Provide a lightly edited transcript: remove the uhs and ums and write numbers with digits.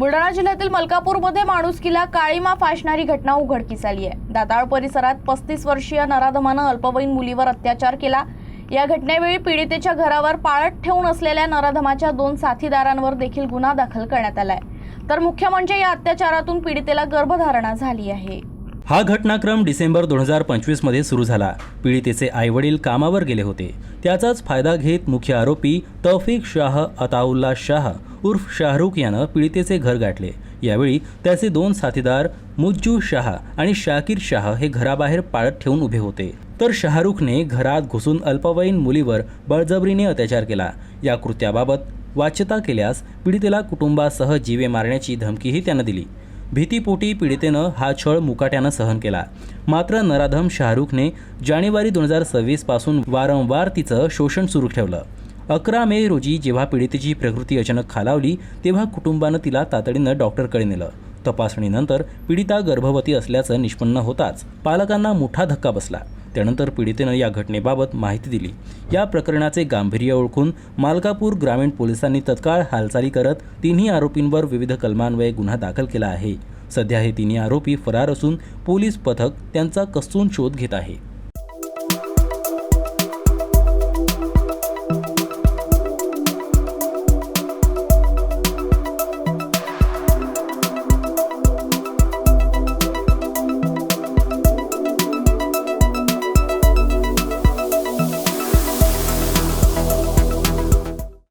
बुलढाणा जिल्ह्यातील मलकापूरमध्ये माणुसकीला काळीमा फासणारी घटना उघडकीस आली आहे। दाताळ परिसरात 35 वर्षीय नराधमानं अल्पवयीन मुलीवर अत्याचार केला। या घटनेवेळी पीडितेच्या घरावर पाळत ठेवून असलेल्या नराधमाच्या 2 साथीदारांवर देखील गुन्हा दाखल करण्यात आलाय। तर मुख्य म्हणजे या अत्याचारातून पीडितेला गर्भधारणा झाली आहे। हा घटनाक्रम डिसेंबर 2025 मध्ये सुरू झाला। पीडितेचे आईवडील कामावर गेले होते। त्याचाच फायदा घेत मुख्य आरोपी तौफिक शाह अताउल्ला शाह उर्फ शाहरुख यानं पीडितेचे घर गाठले। यावेळी त्याचे 2 साथीदार मुज्जू शाह आणि शाकीर शाह हे घराबाहेर पाळत ठेवून उभे होते। तर शाहरुखने घरात घुसून अल्पवयीन मुलीवर बळजबरीने अत्याचार केला। या कृत्याबाबत वाच्यता केल्यास पीडितेला कुटुंबासह जीवे मारण्याची धमकीही त्यानं दिली। भीतीपोटी पीडितेनं हा छळ मुकाट्यानं सहन केला। मात्र नराधम शाहरुखने जानेवारी 2026 पासून वारंवार तिचं शोषण सुरू ठेवलं। 11 मे रोजी जेव्हा पीडितेची प्रकृती अचानक खालावली तेव्हा कुटुंबानं तिला तातडीनं डॉक्टरकडे नेलं। तपासणीनंतर पीडिता गर्भवती असल्याचं निष्पन्न होताच पालकांना मोठा धक्का बसला। त्यानंतर पीडितेनं या घटनेबाबत माहिती दिली। या प्रकरणाचे गांभीर्य ओळखून मालकापूर ग्रामीण पोलिसांनी तत्काळ हालचाली करत तिन्ही आरोपींवर विविध कलमान्वये गुन्हा दाखल केला आहे। सध्या हे तिन्ही आरोपी फरार असून पोलीस पथक त्यांचा कसून शोध घेत आहे।